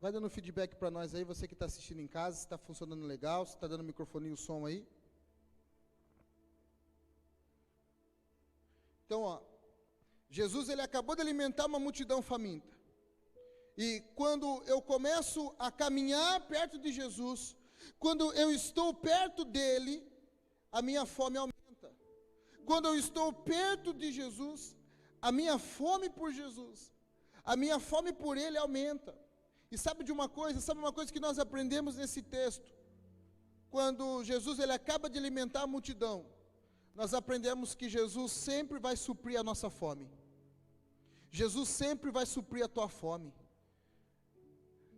Vai dando feedback para nós aí, você que está assistindo em casa, se está funcionando legal, se está dando microfone e o som aí. Então, ó, Jesus ele acabou de alimentar uma multidão faminta. E quando eu começo a caminhar perto de Jesus, quando eu estou perto dele, a minha fome aumenta. Quando eu estou perto de Jesus, a minha fome por Jesus, a minha fome por ele aumenta. E sabe uma coisa que nós aprendemos nesse texto? Quando Jesus ele acaba de alimentar a multidão, nós aprendemos que Jesus sempre vai suprir a nossa fome. Jesus sempre vai suprir a tua fome.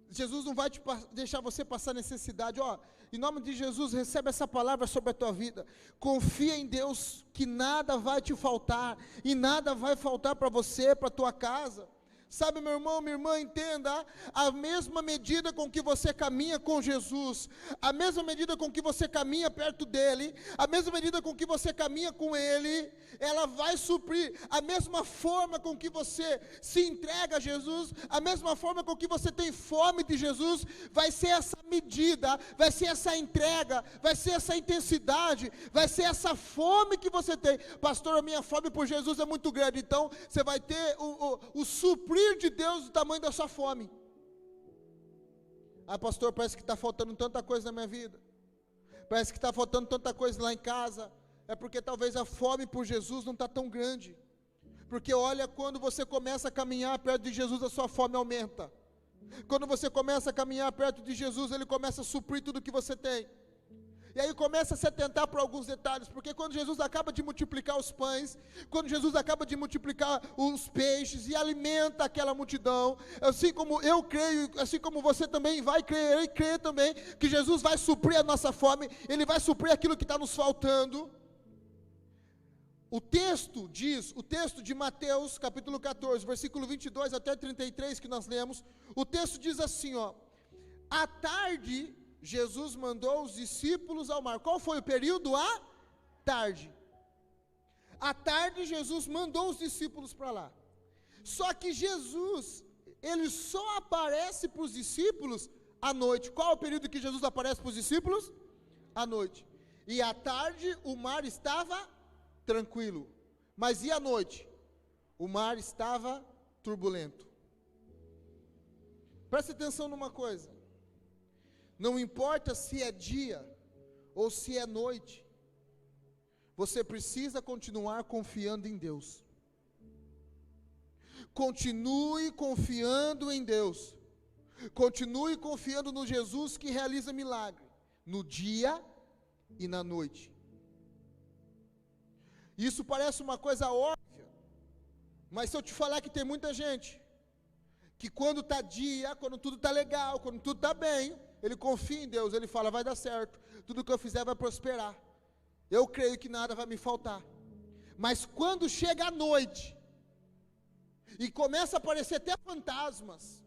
Jesus não vai deixar você passar necessidade. Ó, em nome de Jesus, recebe essa palavra sobre a tua vida. Confia em Deus que nada vai te faltar. E nada vai faltar para você, para a tua casa. Sabe, meu irmão, minha irmã, entenda, a mesma medida com que você caminha com Jesus, a mesma medida com que você caminha perto dele, a mesma medida com que você caminha com ele, ela vai suprir. A mesma forma com que você se entrega a Jesus, a mesma forma com que você tem fome de Jesus, vai ser essa medida, vai ser essa entrega, vai ser essa intensidade, vai ser essa fome que você tem. Pastor, a minha fome por Jesus é muito grande, então você vai ter o suprir de Deus do tamanho da sua fome. Ah, pastor, parece que está faltando tanta coisa na minha vida, parece que está faltando tanta coisa lá em casa. É porque talvez a fome por Jesus não está tão grande. Porque olha, quando você começa a caminhar perto de Jesus, a sua fome aumenta. Quando você começa a caminhar perto de Jesus, ele começa a suprir tudo que você tem. E aí começa a se atentar para alguns detalhes, porque quando Jesus acaba de multiplicar os pães, quando Jesus acaba de multiplicar os peixes e alimenta aquela multidão, assim como eu creio, assim como você também vai crer, e crer também, que Jesus vai suprir a nossa fome, ele vai suprir aquilo que está nos faltando. O texto de Mateus, capítulo 14, versículo 22 até 33, que nós lemos, o texto diz assim, ó: à tarde, Jesus mandou os discípulos ao mar. Qual foi o período? À tarde. À tarde, Jesus mandou os discípulos para lá. Só que Jesus, ele só aparece para os discípulos à noite. Qual é o período que Jesus aparece para os discípulos? À noite. E à tarde, o mar estava tranquilo. Mas e à noite? O mar estava turbulento. Preste atenção numa coisa. Não importa se é dia ou se é noite, você precisa continuar confiando em Deus. Continue confiando em Deus. Continue confiando no Jesus que realiza milagre, no dia e na noite. Isso parece uma coisa óbvia, mas se eu te falar que tem muita gente que quando está dia, quando tudo está legal, quando tudo está bem, ele confia em Deus, ele fala, vai dar certo, tudo que eu fizer vai prosperar, eu creio que nada vai me faltar. Mas quando chega a noite, e começa a aparecer até fantasmas,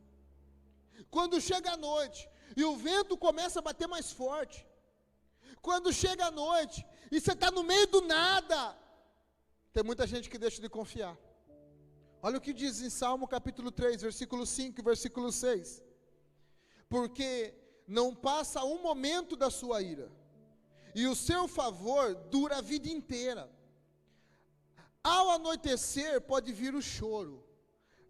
quando chega a noite, e o vento começa a bater mais forte, quando chega a noite, e você está no meio do nada, tem muita gente que deixa de confiar. Olha o que diz em Salmo capítulo 3, versículo 5 e versículo 6. Porque não passa um momento da sua ira, e o seu favor dura a vida inteira. Ao anoitecer pode vir o choro,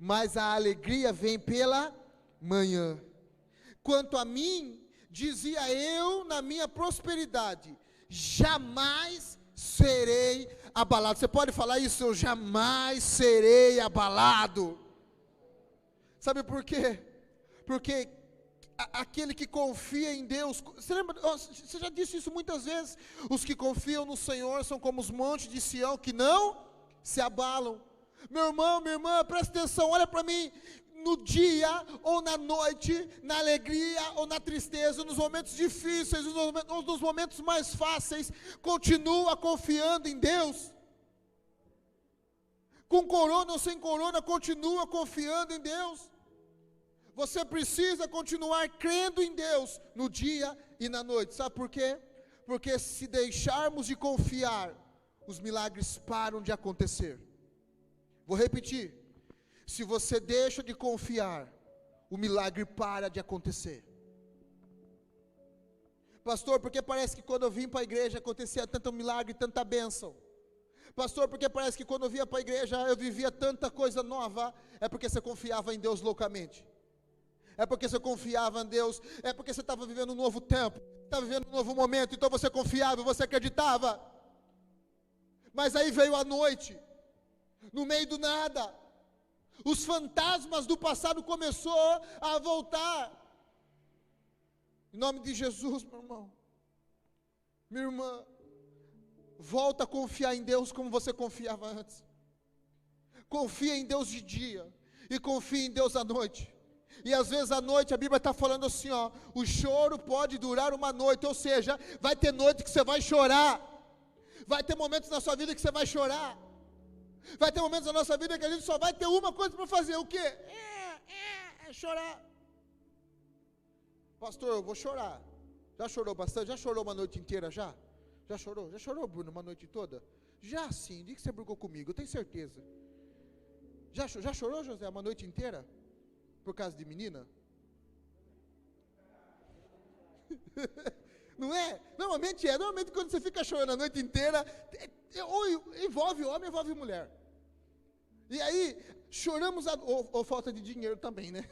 mas a alegria vem pela manhã. Quanto a mim, dizia eu na minha prosperidade, jamais serei abalado. Você pode falar isso? Eu jamais serei abalado. Sabe por quê? Porque aquele que confia em Deus, você lembra, você já disse isso muitas vezes, os que confiam no Senhor são como os montes de Sião que não se abalam. Meu irmão, minha irmã, presta atenção, olha para mim, no dia ou na noite, na alegria ou na tristeza, nos momentos difíceis, ou nos momentos mais fáceis, continua confiando em Deus. Com corona ou sem corona, continua confiando em Deus. Você precisa continuar crendo em Deus no dia e na noite. Sabe por quê? Porque se deixarmos de confiar, os milagres param de acontecer. Vou repetir. Se você deixa de confiar, o milagre para de acontecer. Pastor, porque parece que quando eu vim para a igreja acontecia tanto milagre, tanta bênção. Pastor, porque parece que quando eu vinha para a igreja eu vivia tanta coisa nova. É porque você confiava em Deus loucamente. É porque você confiava em Deus. É porque você estava vivendo um novo tempo, estava vivendo um novo momento, então você confiava, você acreditava. Mas aí veio a noite, no meio do nada, os fantasmas do passado começou a voltar. Em nome de Jesus, meu irmão, minha irmã, volta a confiar em Deus como você confiava antes. Confia em Deus de dia e confia em Deus à noite. E às vezes à noite a Bíblia está falando assim, ó, o choro pode durar uma noite, ou seja, vai ter noite que você vai chorar, vai ter momentos na sua vida que você vai chorar, vai ter momentos na nossa vida que a gente só vai ter uma coisa para fazer, o quê? É chorar. Pastor, eu vou chorar. Já chorou bastante? Já chorou uma noite inteira já? Já chorou? Já chorou, Bruno, uma noite toda? Já sim, diga que você brigou comigo, eu tenho certeza. Já chorou, José, uma noite inteira? Por causa de menina? Não é? Normalmente é. Normalmente quando você fica chorando a noite inteira, ou envolve homem, envolve mulher. E aí, choramos, ou falta de dinheiro também, né?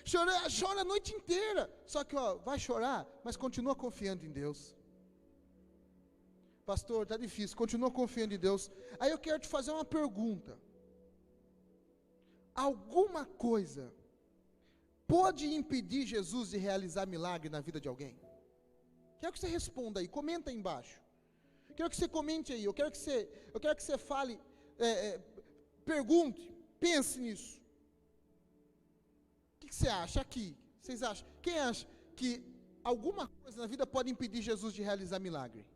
Chora a noite inteira. Só que, ó, vai chorar, mas continua confiando em Deus. Pastor, está difícil, continua confiando em Deus. Aí eu quero te fazer uma pergunta. Alguma coisa pode impedir Jesus de realizar milagre na vida de alguém? Quero que você responda aí, comenta aí embaixo. Quero que você comente aí, eu quero que você fale, pergunte, pense nisso. O que você acha aqui? Vocês acham? Quem acha que alguma coisa na vida pode impedir Jesus de realizar milagre?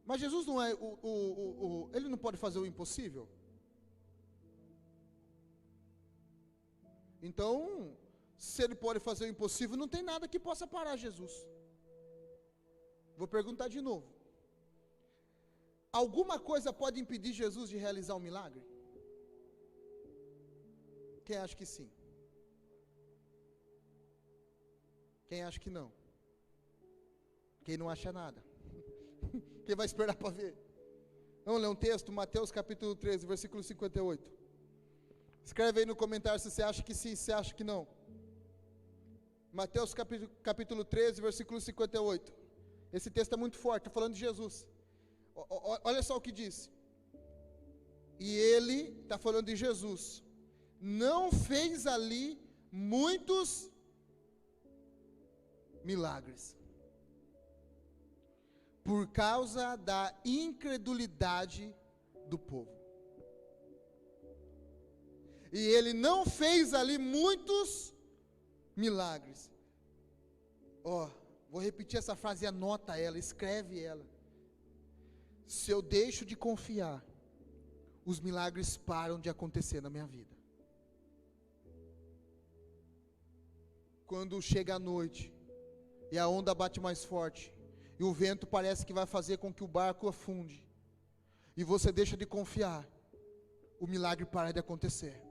Mas Jesus não é ele não pode fazer o impossível? Então, se ele pode fazer o impossível, não tem nada que possa parar Jesus. Vou perguntar de novo. Alguma coisa pode impedir Jesus de realizar um milagre? Quem acha que sim? Quem acha que não? Quem não acha nada? Quem vai esperar para ver? Vamos ler um texto, Mateus capítulo 13, versículo 58. Escreve aí no comentário se você acha que sim, se você acha que não. Mateus capítulo 13, versículo 58. Esse texto é muito forte, está falando de Jesus. Olha só o que diz. E ele, está falando de Jesus, não fez ali muitos milagres, por causa da incredulidade do povo. E ele não fez ali muitos milagres. Vou repetir essa frase, anota ela, escreve ela. Se eu deixo de confiar, os milagres param de acontecer na minha vida. Quando chega a noite, e a onda bate mais forte, e o vento parece que vai fazer com que o barco afunde, e você deixa de confiar, o milagre para de acontecer.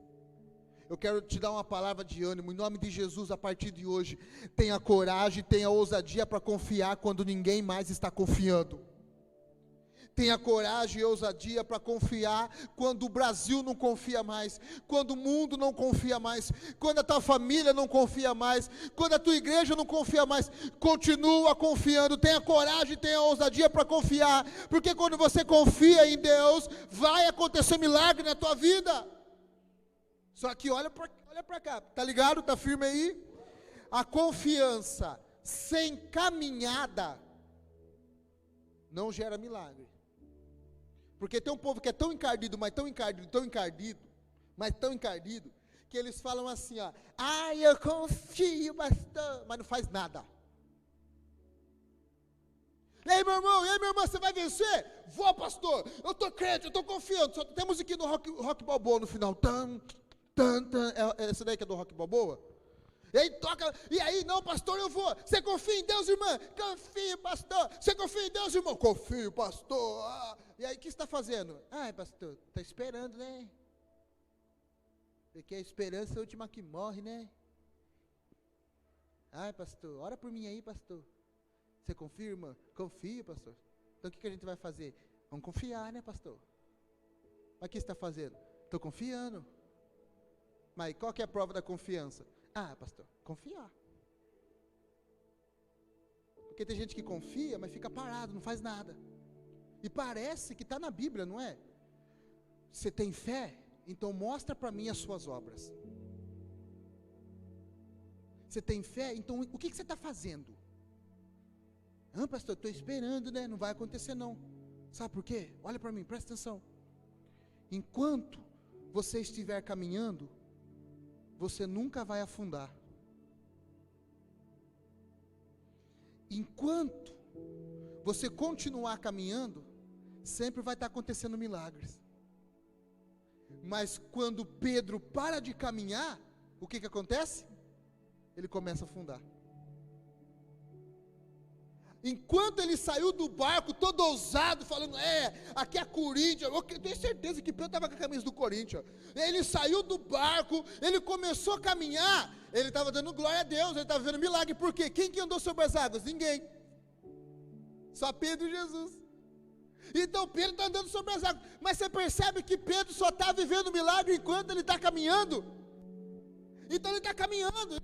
Eu quero te dar uma palavra de ânimo, em nome de Jesus, a partir de hoje, tenha coragem, tenha ousadia para confiar quando ninguém mais está confiando. Tenha coragem e ousadia para confiar quando o Brasil não confia mais, quando o mundo não confia mais, quando a tua família não confia mais, quando a tua igreja não confia mais. Continua confiando, tenha coragem, tenha ousadia para confiar, porque quando você confia em Deus, vai acontecer milagre na tua vida. Só que olha para cá, tá ligado? Tá firme aí? A confiança sem caminhada não gera milagre. Porque tem um povo que é tão encardido, mas tão encardido, que eles falam assim, ó, eu confio bastante, mas não faz nada. E aí, meu irmão, você vai vencer? Vou, pastor, eu estou crente, eu estou confiando. Só tem musiquinha do rock Balboa no final. Essa daí que é do rock Balboa? E aí toca, e aí, não, pastor, eu vou. Você confia em Deus, irmã? Confio, pastor. Você confia em Deus, irmão? Confio, pastor. E aí, o que você está fazendo? Pastor, está esperando, né? Porque a esperança é a última que morre, né? Ai, pastor, ora por mim aí, pastor. Você confirma? Confio, pastor. Então o que a gente vai fazer? Vamos confiar, né, pastor? Mas o que você está fazendo? Estou confiando. Mas qual que é a prova da confiança? Ah, pastor, confiar. Porque tem gente que confia, mas fica parado, não faz nada. E parece que está na Bíblia, não é? Você tem fé? Então mostra para mim as suas obras. Você tem fé? Então o que você está fazendo? Ah, pastor, estou esperando, né? Não vai acontecer não. Sabe por quê? Olha para mim, presta atenção. Enquanto você estiver caminhando, você nunca vai afundar. Enquanto você continuar caminhando, sempre vai estar acontecendo milagres. Mas quando Pedro para de caminhar, o que acontece? Ele começa a afundar. Enquanto ele saiu do barco todo ousado, falando, aqui é a Corinthians, eu tenho certeza que Pedro estava com a camisa do Corinthians. Ele saiu do barco, ele começou a caminhar, ele estava dando glória a Deus, ele estava vendo milagre. Por quê? Quem que andou sobre as águas? Ninguém. Só Pedro e Jesus. Então Pedro está andando sobre as águas. Mas você percebe que Pedro só está vivendo milagre enquanto ele está caminhando? Então ele está caminhando,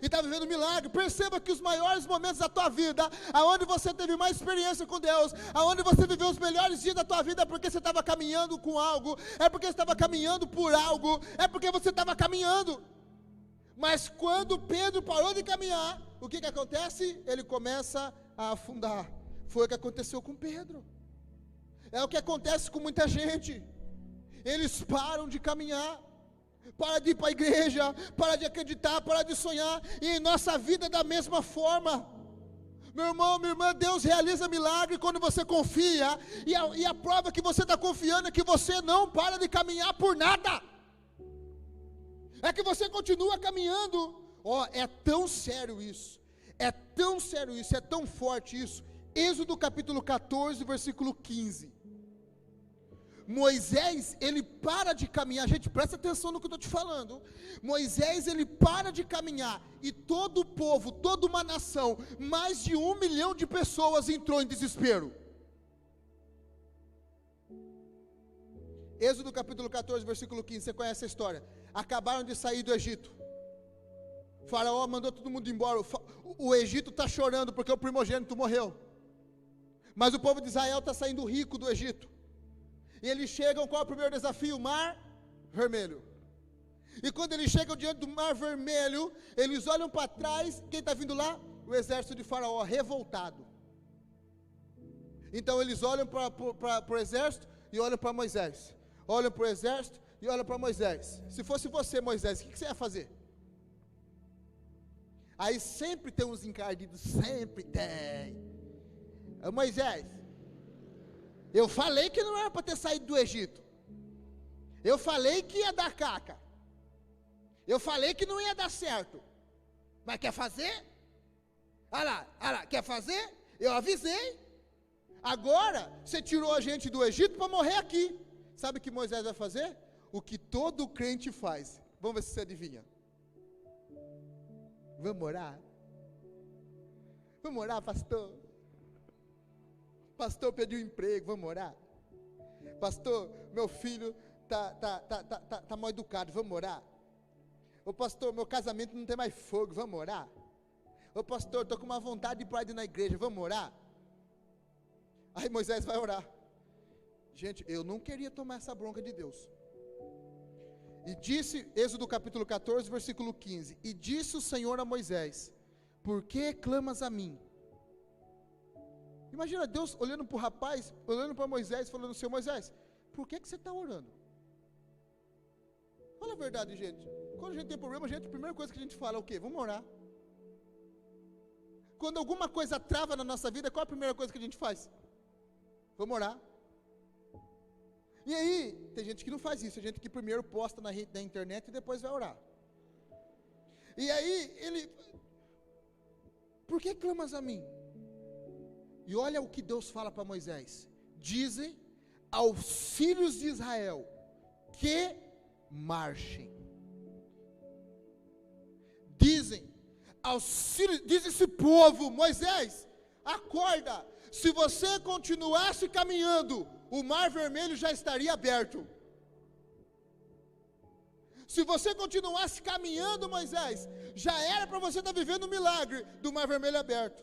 e está vivendo milagre. Perceba que os maiores momentos da tua vida, aonde você teve mais experiência com Deus, aonde você viveu os melhores dias da tua vida, é porque você estava caminhando com algo, é porque você estava caminhando por algo, é porque você estava caminhando. Mas quando Pedro parou de caminhar, o que acontece? Ele começa a afundar. Foi o que aconteceu com Pedro. É o que acontece com muita gente. Eles param de caminhar, para de ir para a igreja, para de acreditar, para de sonhar, e em nossa vida da mesma forma. Meu irmão, minha irmã, Deus realiza milagre quando você confia, e a prova que você está confiando é que você não para de caminhar por nada, é que você continua caminhando. É tão sério isso, é tão forte isso. Êxodo capítulo 14, versículo 15. Moisés, ele para de caminhar. Gente, presta atenção no que eu estou te falando. Moisés, ele para de caminhar, e todo o povo, toda uma nação, mais de 1 milhão de pessoas entrou em desespero. Êxodo capítulo 14, versículo 15, você conhece a história. Acabaram de sair do Egito. Faraó mandou todo mundo embora. O Egito está chorando porque o primogênito morreu. Mas o povo de Israel está saindo rico do Egito. E eles chegam, qual é o primeiro desafio? Mar Vermelho. E quando eles chegam diante do Mar Vermelho, eles olham para trás, quem está vindo lá? O exército de Faraó, revoltado. Então eles olham para o exército e olham para Moisés. Olham para o exército e olham para Moisés. Se fosse você, Moisés, o que você ia fazer? Aí sempre tem uns encardidos, sempre tem. Moisés, eu falei que não era para ter saído do Egito. Eu falei que ia dar caca. Eu falei que não ia dar certo. Mas quer fazer? Olha lá, quer fazer? Eu avisei. Agora, você tirou a gente do Egito para morrer aqui. Sabe o que Moisés vai fazer? O que todo crente faz. Vamos ver se você adivinha. Vamos orar? Vamos orar, pastor? Pastor, pediu emprego, vamos orar? Pastor, meu filho tá mal educado, vamos orar? Ô pastor, meu casamento não tem mais fogo, vamos orar? Ô pastor, estou com uma vontade de ir na igreja, vamos orar? Aí Moisés vai orar. Gente, eu não queria tomar essa bronca de Deus. E disse, Êxodo capítulo 14, versículo 15, e disse o Senhor a Moisés, por que clamas a mim? Imagina Deus olhando para o rapaz, olhando para Moisés, falando, Senhor Moisés, por que você está orando? Fala a verdade, gente. Quando a gente tem problema, a primeira coisa que a gente fala é o quê? Vamos orar. Quando alguma coisa trava na nossa vida, qual é a primeira coisa que a gente faz? Vamos orar. E aí, tem gente que não faz isso, tem gente que primeiro posta na internet e depois vai orar. E aí, por que clamas a mim? E olha o que Deus fala para Moisés. Dizem aos filhos de Israel que marchem. Diz esse povo: Moisés, acorda, se você continuasse caminhando, o mar vermelho já estaria aberto. Se você continuasse caminhando, Moisés, já era para você estar vivendo o milagre do mar vermelho aberto.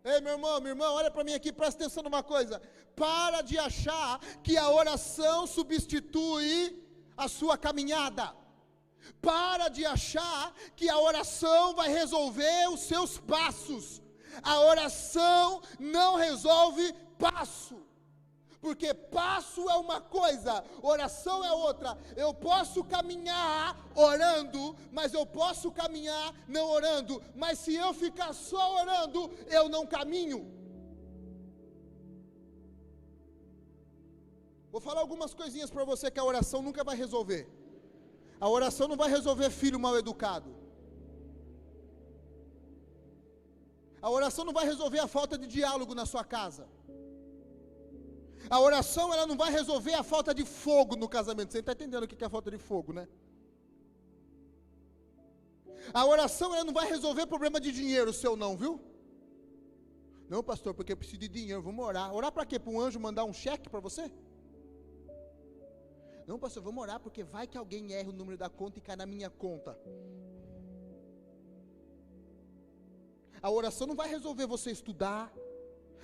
Ei, meu irmão, minha irmã, olha para mim aqui, presta atenção numa coisa. Para de achar que a oração substitui a sua caminhada. Para de achar que a oração vai resolver os seus passos. A oração não resolve passo. Porque passo é uma coisa, oração é outra. Eu posso caminhar orando, mas eu posso caminhar não orando. Mas se eu ficar só orando, eu não caminho. Vou falar algumas coisinhas para você que a oração nunca vai resolver. A oração não vai resolver filho mal educado. A oração não vai resolver a falta de diálogo na sua casa. A oração, ela não vai resolver a falta de fogo no casamento. Você está entendendo o que é a falta de fogo, né? A oração, ela não vai resolver problema de dinheiro seu não, viu? Não, pastor, porque eu preciso de dinheiro, vamos orar. Orar para quê? Para um anjo mandar um cheque para você? Não, pastor, vamos orar porque vai que alguém erra o número da conta e cai na minha conta. A oração não vai resolver você estudar.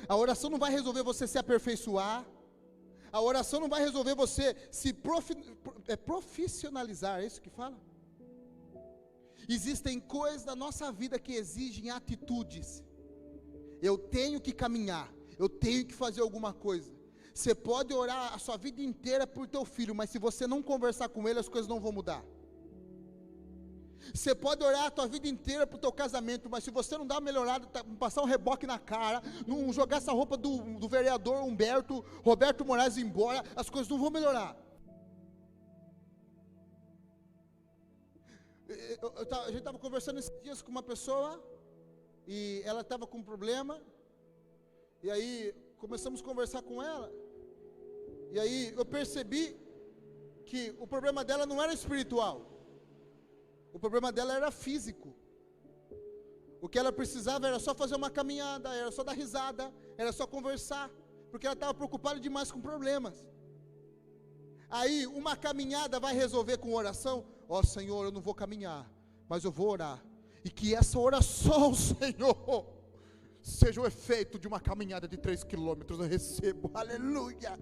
A oração não vai resolver você se aperfeiçoar. A oração não vai resolver você se profissionalizar, é isso que fala? Existem coisas da nossa vida que exigem atitudes. Eu tenho que caminhar, eu tenho que fazer alguma coisa. Você pode orar a sua vida inteira por teu filho, mas se você não conversar com ele, as coisas não vão mudar. Você pode orar a tua vida inteira para o teu casamento, mas se você não dar uma melhorada, passar um reboque na cara, não jogar essa roupa do vereador Roberto Moraes embora, as coisas não vão melhorar. A gente estava conversando esses dias com uma pessoa, e ela estava com um problema, e aí começamos a conversar com ela, e aí eu percebi que o problema dela não era espiritual. O problema dela era físico. O que ela precisava era só fazer uma caminhada, era só dar risada, era só conversar, porque ela estava preocupada demais com problemas. Aí, uma caminhada vai resolver com oração? Ó Senhor, eu não vou caminhar, mas eu vou orar. E que essa oração, Senhor, seja o efeito de uma caminhada de 3 quilômetros, eu recebo, aleluia.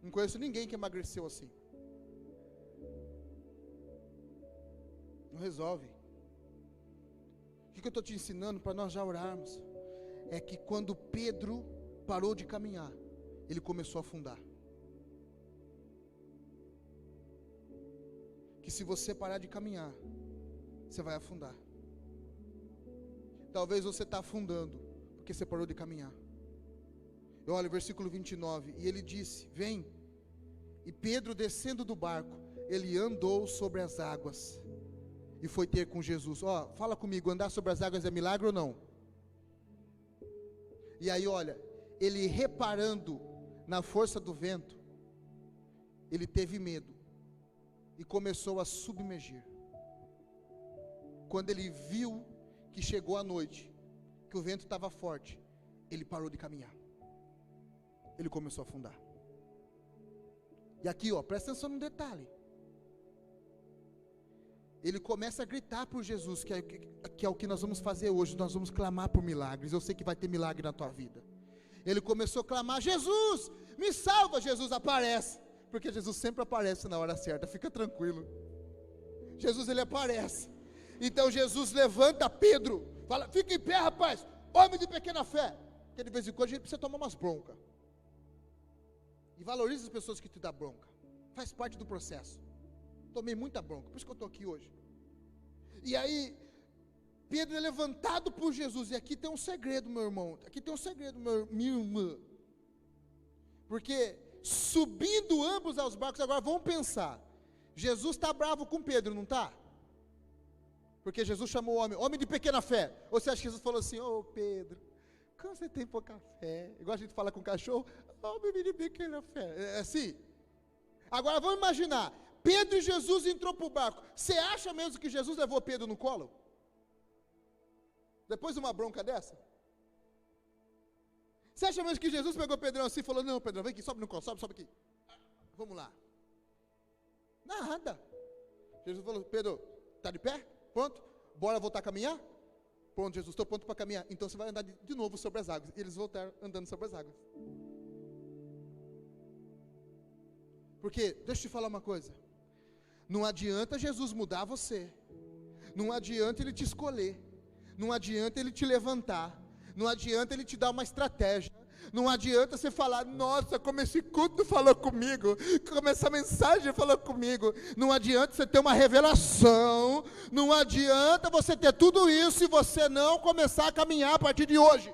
Não conheço ninguém que emagreceu assim. Não resolve. O que eu estou te ensinando para nós já orarmos? É que quando Pedro parou de caminhar, ele começou a afundar. Que se você parar de caminhar, você vai afundar. Talvez você está afundando, porque você parou de caminhar. Eu olho o versículo 29, e ele disse: vem. E Pedro, descendo do barco, ele andou sobre as águas e foi ter com Jesus. Ó, fala comigo, andar sobre as águas é milagre ou não? E aí olha, ele reparando na força do vento, ele teve medo e começou a submergir. Quando ele viu que chegou a noite, que o vento estava forte, ele parou de caminhar. Ele começou a afundar. E aqui ó, presta atenção no detalhe. Ele começa a gritar por Jesus, que é o que nós vamos fazer hoje. Nós vamos clamar por milagres. Eu sei que vai ter milagre na tua vida. Ele começou a clamar: Jesus, me salva. Jesus aparece, porque Jesus sempre aparece na hora certa, fica tranquilo. Jesus, ele aparece. Então Jesus levanta Pedro, fala: fica em pé, rapaz, homem de pequena fé. Porque de vez em quando a gente precisa tomar umas broncas. E valoriza as pessoas que te dão bronca, faz parte do processo. Tomei muita bronca, por isso que eu estou aqui hoje. E aí, Pedro é levantado por Jesus. E aqui tem um segredo, meu irmão. Aqui tem um segredo, minha irmã. Porque subindo ambos aos barcos, agora vamos pensar. Jesus está bravo com Pedro, não está? Porque Jesus chamou o homem de pequena fé. Ou você acha que Jesus falou assim: ô Pedro, como você tem pouca fé? Igual a gente fala com o cachorro: ô menino de pequena fé. É assim? Agora vamos imaginar, Pedro e Jesus entrou para o barco. Você acha mesmo que Jesus levou Pedro no colo? Depois de uma bronca dessa? Você acha mesmo que Jesus pegou Pedrão assim e falou, não, Pedrão, vem aqui, sobe no colo, sobe aqui. Vamos lá. Nada. Jesus falou, Pedro, está de pé? Pronto? Bora voltar a caminhar? Pronto, Jesus, estou pronto para caminhar. Então você vai andar de novo sobre as águas. E eles voltaram andando sobre as águas. Porque, deixa eu te falar uma coisa. Não adianta Jesus mudar você. Não adianta Ele te escolher. Não adianta Ele te levantar. Não adianta Ele te dar uma estratégia. Não adianta você falar, nossa, como esse culto falou comigo, como essa mensagem falou comigo. Não adianta você ter uma revelação. Não adianta você ter tudo isso se você não começar a caminhar a partir de hoje.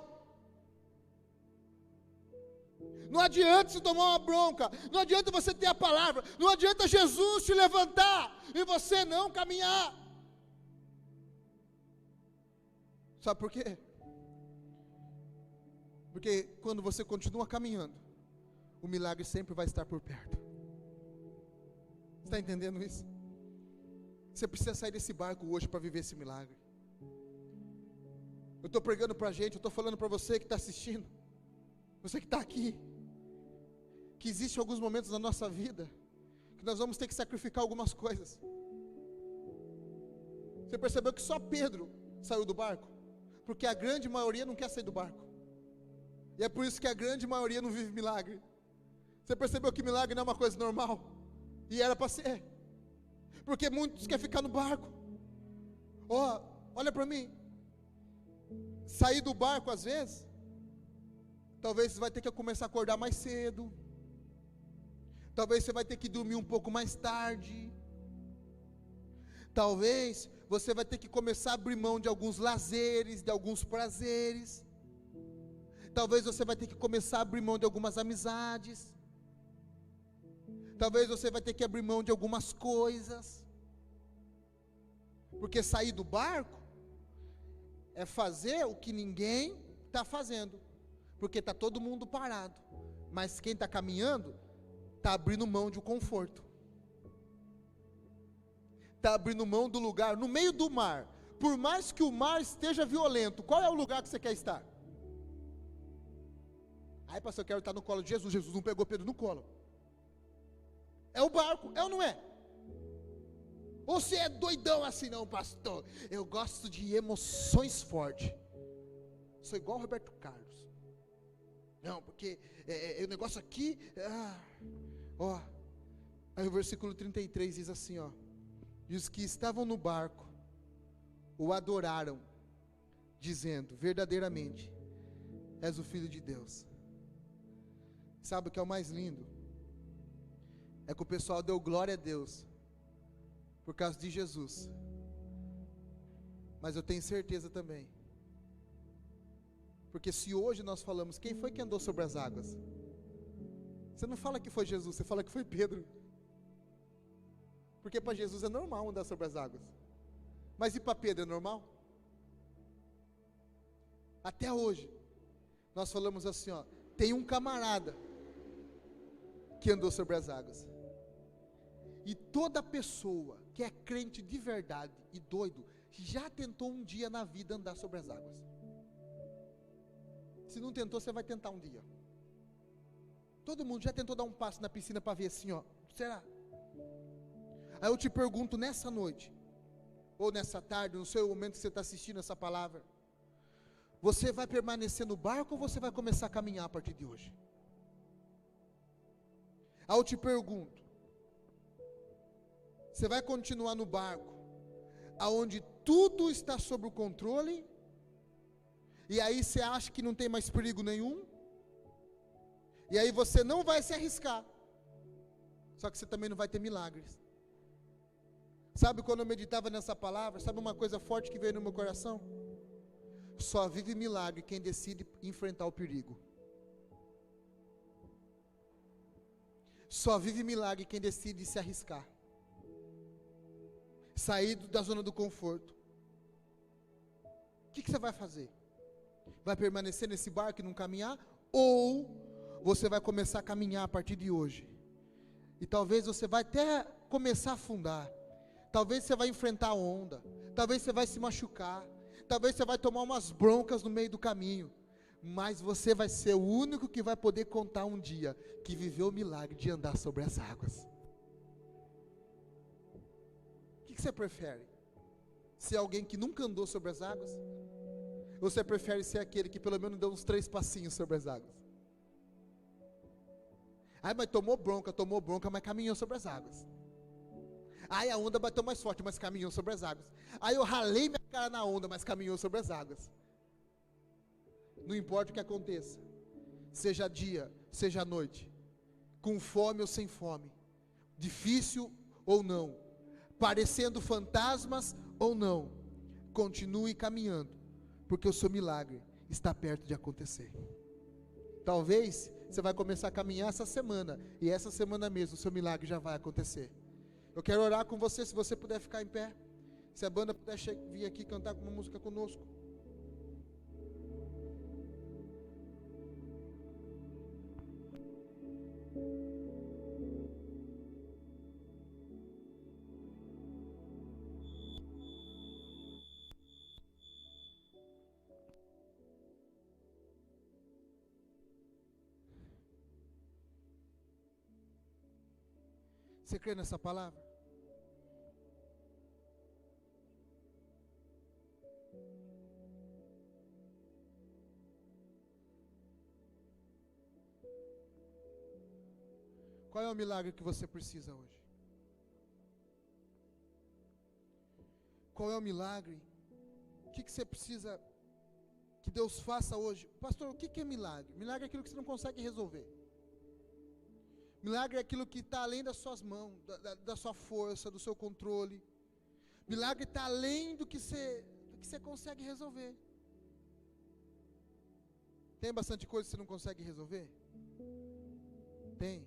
Não adianta você tomar uma bronca. Não adianta você ter a palavra. Não adianta Jesus te levantar e você não caminhar. Sabe por quê? Porque quando você continua caminhando, o milagre sempre vai estar por perto. Você está entendendo isso? Você precisa sair desse barco hoje para viver esse milagre. Eu estou pregando para a gente, eu estou falando para você que está assistindo, você que está aqui, que existem alguns momentos na nossa vida, que nós vamos ter que sacrificar algumas coisas. Você percebeu que só Pedro saiu do barco? Porque a grande maioria não quer sair do barco. E é por isso que a grande maioria não vive milagre. Você percebeu que milagre não é uma coisa normal? E era para ser. Porque muitos querem ficar no barco. Olha para mim. Sair do barco às vezes, talvez você vai ter que começar a acordar mais cedo. Talvez você vai ter que dormir um pouco mais tarde. Talvez você vai ter que começar a abrir mão de alguns lazeres, de alguns prazeres. Talvez você vai ter que começar a abrir mão de algumas amizades. Talvez você vai ter que abrir mão de algumas coisas. Porque sair do barco é fazer o que ninguém está fazendo. Porque está todo mundo parado. Mas quem está caminhando, está abrindo mão de um conforto. Está abrindo mão do lugar, no meio do mar. Por mais que o mar esteja violento, qual é o lugar que você quer estar? Aí, pastor, eu quero estar no colo de Jesus. Jesus não pegou Pedro no colo. É o barco, é ou não é? Ou você é doidão assim? Não, pastor, eu gosto de emoções fortes. Sou igual o Roberto Carlos. Não, porque o negócio aqui, aí o versículo 33 diz assim, e os que estavam no barco o adoraram, dizendo, verdadeiramente, és o Filho de Deus. Sabe o que é o mais lindo? É que o pessoal deu glória a Deus por causa de Jesus. Mas eu tenho certeza também, porque se hoje nós falamos, quem foi que andou sobre as águas? Você não fala que foi Jesus, você fala que foi Pedro. Porque para Jesus é normal andar sobre as águas. Mas e para Pedro é normal? Até hoje, nós falamos assim, tem um camarada que andou sobre as águas. E toda pessoa que é crente de verdade e doido, já tentou um dia na vida andar sobre as águas. Se não tentou, você vai tentar um dia. Todo mundo já tentou dar um passo na piscina para ver assim, será? Aí eu te pergunto nessa noite, ou nessa tarde, no seu momento que você está assistindo essa palavra, você vai permanecer no barco ou você vai começar a caminhar a partir de hoje? Aí eu te pergunto, você vai continuar no barco, aonde tudo está sob o controle, e aí você acha que não tem mais perigo nenhum, e aí você não vai se arriscar, só que você também não vai ter milagres. Sabe quando eu meditava nessa palavra, sabe uma coisa forte que veio no meu coração? Só vive milagre quem decide enfrentar o perigo. Só vive milagre quem decide se arriscar. Sair da zona do conforto. O que você vai fazer? Vai permanecer nesse barco e não caminhar? Ou você vai começar a caminhar a partir de hoje? E talvez você vai até começar a afundar. Talvez você vai enfrentar a onda. Talvez você vai se machucar. Talvez você vai tomar umas broncas no meio do caminho. Mas você vai ser o único que vai poder contar um dia que viveu o milagre de andar sobre as águas. O que você prefere? Ser alguém que nunca andou sobre as águas? Ou você prefere ser aquele que pelo menos deu uns 3 passinhos sobre as águas? Ai, mas tomou bronca, mas caminhou sobre as águas. Ai, a onda bateu mais forte, mas caminhou sobre as águas. Ai, eu ralei minha cara na onda, mas caminhou sobre as águas. Não importa o que aconteça, seja dia, seja noite, com fome ou sem fome, difícil ou não, parecendo fantasmas ou não, continue caminhando, porque o seu milagre está perto de acontecer. Talvez você vai começar a caminhar essa semana, e essa semana mesmo o seu milagre já vai acontecer. Eu quero orar com você, se você puder ficar em pé, se a banda puder vir aqui cantar uma música conosco. Você crê nessa palavra? Qual é o milagre que você precisa hoje? Qual é o milagre? O que você precisa que Deus faça hoje? Pastor, o que é milagre? Milagre é aquilo que você não consegue resolver. Milagre é aquilo que está além das suas mãos, da sua força, do seu controle. Milagre está além do que você consegue resolver. Tem bastante coisa que você não consegue resolver? Tem.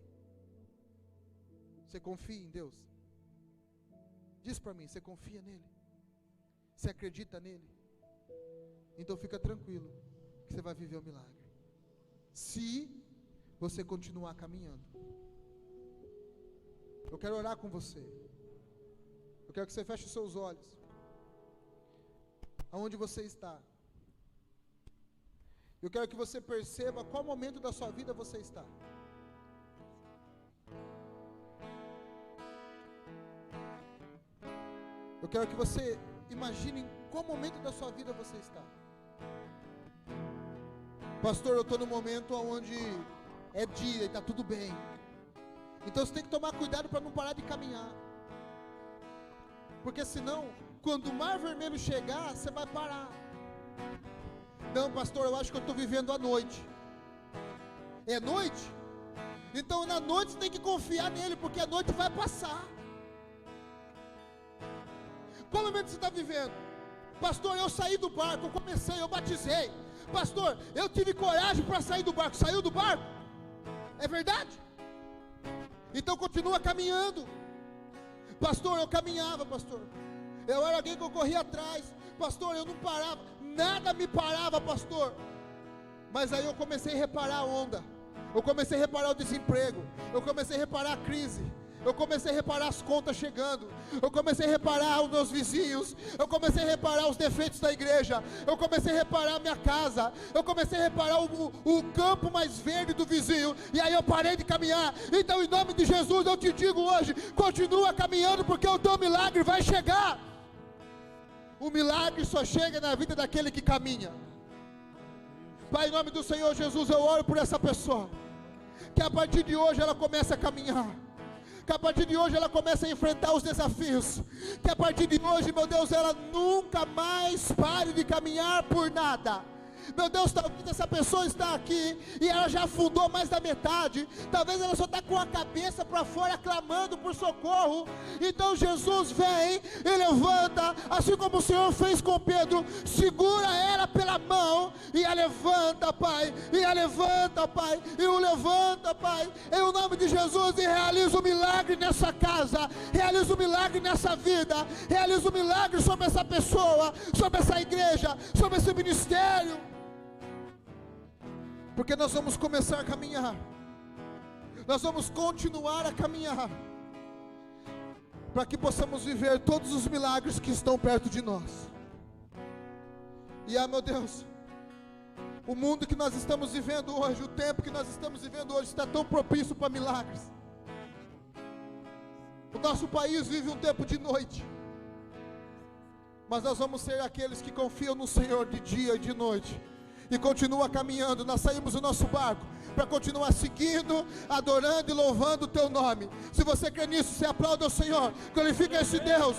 Você confia em Deus? Diz para mim, você confia nele? Você acredita nele? Então fica tranquilo, que você vai viver o milagre. Se você continuar caminhando. Eu quero orar com você. Eu quero que você feche os seus olhos. Aonde você está. Eu quero que você perceba qual momento da sua vida você está. Eu quero que você imagine em qual momento da sua vida você está. Pastor, eu estou no momento onde é dia e está tudo bem. Então você tem que tomar cuidado para não parar de caminhar. Porque senão, quando o mar vermelho chegar, você vai parar. Não, pastor, eu acho que eu estou vivendo a noite. É noite? Então na noite você tem que confiar nele, porque a noite vai passar. Qual momento você está vivendo? Pastor, eu saí do barco, eu comecei, eu batizei. Pastor, eu tive coragem para sair do barco. Saiu do barco? É verdade? Então continua caminhando. Pastor, eu caminhava, pastor. Eu era alguém que eu corria atrás. Pastor, eu não parava. Nada me parava, pastor. Mas aí eu comecei a reparar a onda. Eu comecei a reparar o desemprego. Eu comecei a reparar a crise. Eu comecei a reparar as contas chegando. Eu comecei a reparar os meus vizinhos. Eu comecei a reparar os defeitos da igreja. Eu comecei a reparar a minha casa. Eu comecei a reparar o campo mais verde do vizinho. E aí eu parei de caminhar. Então em nome de Jesus eu te digo hoje, continua caminhando, porque o teu milagre vai chegar. O milagre só chega na vida daquele que caminha. Pai, em nome do Senhor Jesus, eu oro por essa pessoa, que a partir de hoje ela comece a caminhar, que a partir de hoje ela comece a enfrentar os desafios, que a partir de hoje, meu Deus, ela nunca mais pare de caminhar por nada. Meu Deus, talvez essa pessoa está aqui e ela já afundou mais da metade. Talvez ela só está com a cabeça para fora clamando por socorro. Então Jesus vem e levanta, assim como o Senhor fez com Pedro. Segura ela pela mão e a levanta, Pai. E a levanta, Pai. E o levanta, Pai. Em o nome de Jesus, e realiza o milagre nessa casa. Realiza o milagre nessa vida. Realiza o milagre sobre essa pessoa, sobre essa igreja, sobre esse ministério. Porque nós vamos começar a caminhar. Nós vamos continuar a caminhar, para que possamos viver todos os milagres que estão perto de nós. E meu Deus, o mundo que nós estamos vivendo hoje, o tempo que nós estamos vivendo hoje, está tão propício para milagres. O nosso país vive um tempo de noite, mas nós vamos ser aqueles que confiam no Senhor de dia e de noite, e continua caminhando. Nós saímos do nosso barco para continuar seguindo, adorando e louvando o teu nome. Se você crê nisso, você aplauda o Senhor, glorifica esse Deus.